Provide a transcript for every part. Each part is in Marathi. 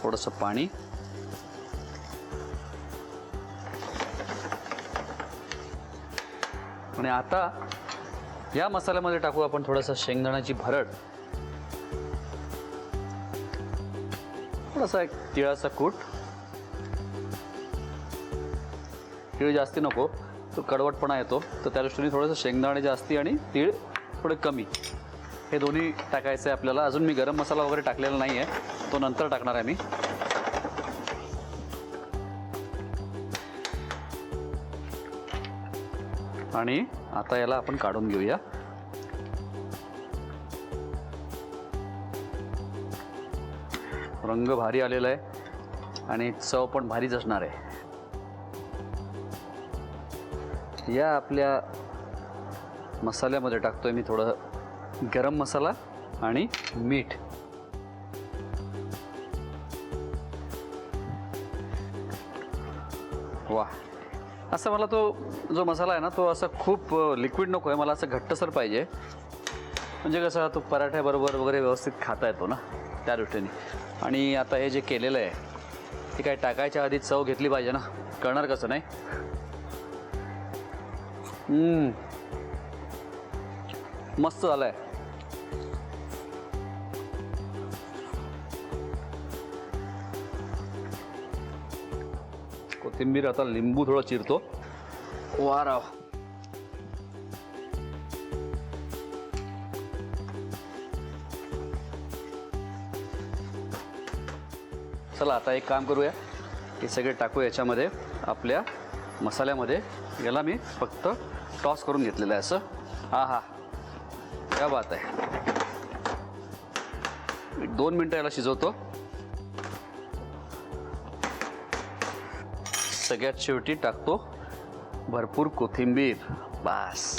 थोडंसं पाणी, आणि आता या मसाल्यामध्ये टाकू आपण थोडासा शेंगदाण्याची भरड, थोडासा एक तिळाचा कूट. तीळ जास्ती नको, तो कडवटपणा येतो, तर त्या दृष्टीने थोडंसं शेंगदाणे जास्ती आणि तीळ थोडे कमी, हे दोन्ही टाकायचं आहे आपल्याला. अजून मी गरम मसाला वगैरे टाकलेला नाही आहे, तो नंतर टाकणार आहे मी. आणि आता याला आपण काढून घेऊया. रंग भारी आलेला आहे आणि चव पण भारीच असणार आहे. या आपल्या मसाल्यामध्ये टाकतोय मी थोडं गरम मसाला आणि मीठ. वा, असं मला तो जो मसाला आहे ना, तो असं खूप लिक्विड नको आहे, मला असं घट्टसर पाहिजे, म्हणजे कसं तो पराठ्याबरोबर वगैरे व्यवस्थित खाता येतो ना, त्या दृष्टीने. आणि आता हे जे केलेलं आहे ते काय टाकायच्या आधी चव घेतली पाहिजे ना, कळणार कसं नाही. मस्त झालंय. कोथिंबीर, आता लिंबू थोडं चिरतो. वा राव, चला आता एक काम करूया, हे सगळे टाकू याच्यामध्ये, आपल्या मसाल्यामध्ये. याला मी फक्त टॉस करून घेतलेलं आहे असं. हा हा, क्या बात आहे. 2 मिनटं याला शिजवतो. सगळ्यात शेवटी टाकतो भरपूर कोथिंबीर. बस,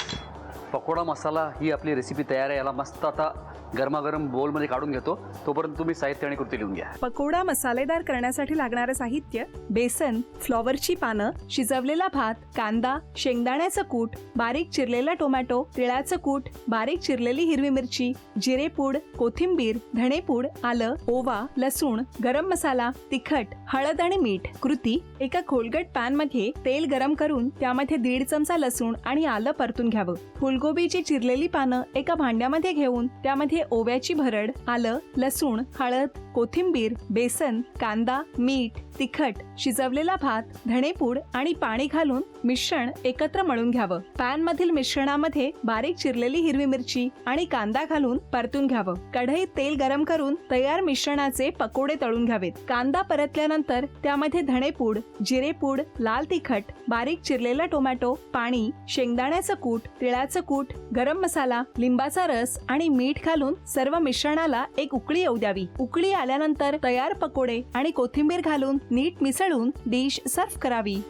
पकोडा मसाला ही आपली रेसिपी तयार आहे. याला मस्त आता गरमागरम बोलमध्ये काढून घेतो. तोपर्यंत तुम्ही साहित्य आणि कृती लिहून घ्या. पकोडा मसालेदार करण्यासाठी लागणारं साहित्य: बेसन, फ्लॉवरची पानं, शिजवलेला भात, कांदा, शेंगदाण्याचं कूट, बारीक चिरलेला टोमॅटो, तिळाचं कूट, बारीक चिरलेली हिरवी मिरची, जिरेपूड, कोथिंबीर, धणेपूड, आलं, ओवा, लसूण, गरम मसाला, तिखट, हळद आणि मीठ. कृती: एका खोलगट पॅन मध्ये तेल गरम करून त्यामध्ये 1.5 चमचा लसूण आणि आलं परतून घ्यावं. फुलगोबीची चिरलेली पानं एका भांड्यामध्ये घेऊन त्यामध्ये ओव्याची भरड, आलं, लसूण, हळद, कोथिंबीर, बेसन, कांदा, मीठ, तिखट, शिजवलेला भात, धणेपूड आणि पाणी घालून मिश्रण एकत्र मळून घ्यावं. पॅन मधील मिश्रणामध्ये बारीक चिरलेली हिरवी मिरची आणि कांदा घालून परतून घ्यावं. कढईत तेल गरम करून तयार मिश्रणाचे पकोडे तळून घ्यावेत. कांदा परतल्यानंतर त्यामध्ये धणेपूड, जिरेपूड, लाल तिखट, बारीक चिरलेला टोमॅटो, पाणी, शेंगदाण्याचं कूट, तिळाचं कूट, गरम मसाला, लिंबाचा रस आणि मीठ घालून सर्व मिश्रणाला एक उकळी येऊ द्यावी. उकळी आल्यानंतर तयार पकोडे आणि कोथिंबीर घालून नीट मिसळून डिश सर्व्ह करावी.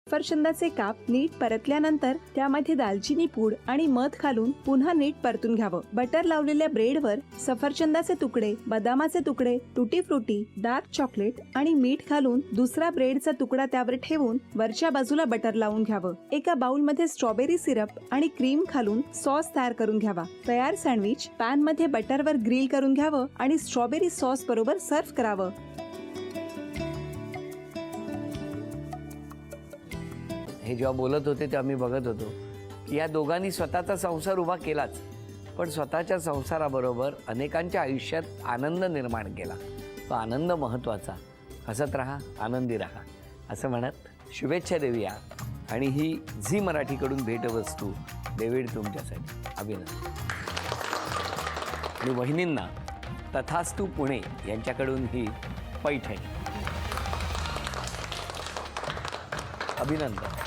सफरचंदाचे काप नीट परतल्यानंतर त्यामध्ये दालचिनी पूड आणि मध घालून पुन्हा नीट परतून घ्यावं. बटर लावलेल्या ब्रेडवर सफरचंदाचे तुकडे, बदामाचे तुकडे, टुटी फ्रुटी, डार्क चॉकलेट आणि मीठ घालून दुसरा ब्रेडचा तुकडा त्यावर ठेवून वरच्या बाजूला बटर लावून घ्यावं. एका बाउलमध्ये स्ट्रॉबेरी सिरप आणि क्रीम घालून सॉस तयार करून घ्यावा. तयार सँडविच पॅन मध्ये बटरवर ग्रिल करून घ्यावं आणि स्ट्रॉबेरी सॉस बरोबर सर्व्ह करावं. हे जेव्हा बोलत होते तेव्हा मी बघत होतो की या दोघांनी स्वतःचा संसार उभा केलाच, पण स्वतःच्या संसाराबरोबर अनेकांच्या आयुष्यात आनंद निर्माण केला. तो आनंद महत्त्वाचा. हसत राहा, आनंदी राहा असं म्हणत शुभेच्छा देऊया. आणि ही झी मराठीकडून भेटवस्तू डेव्हिड तुमच्यासाठी. अभिनंदन. आणि वहिनींना तथास्तू पुणे यांच्याकडून ही पैठणी. अभिनंदन.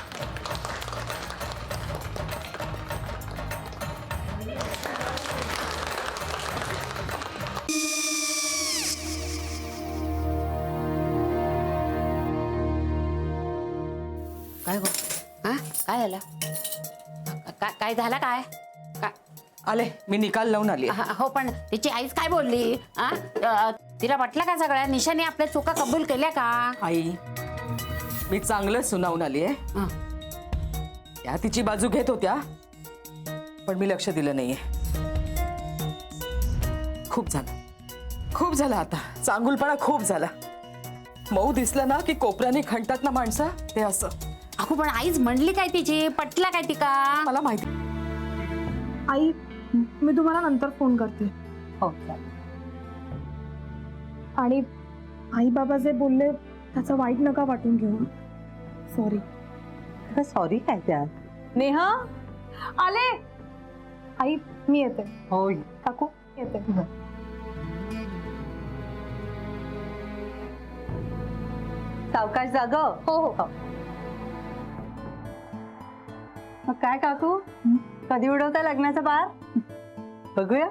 काय गो? हा, काय झालं? काय झालं? काय आले, मी निकाल लावून आली. हो, पण तिची आईच काय बोलली? तिला वाटलं का सगळ्या निशाने आपल्या चुका कबूल केल्या का? आई, मी चांगलं सुनावून आली आहे. त्या तिची बाजू घेत होत्या, पण मी लक्ष दिलं नाहीये. खूप झालं. खूप झालं आता. चांगुलपणा खूप झाला. मऊ दिसलं ना की कोपऱ्याने खणतात ना माणसं, ते असं. अगो पण आईच म्हणली काय तिची, पटला काय ती का? मला माहिती. आई मी तुम्हाला नंतर फोन करते. हो आणि आई बाबा जे बोलले त्याचं वाईट नका वाटून घेऊ. सॉरी. सॉरी काय त्या? नेहा आले. आई मी येते. हो काकू येते. सावकाश जाग. हो हो. मग काय काकू, कधी उडवता लग्नाचा बार? बघूया.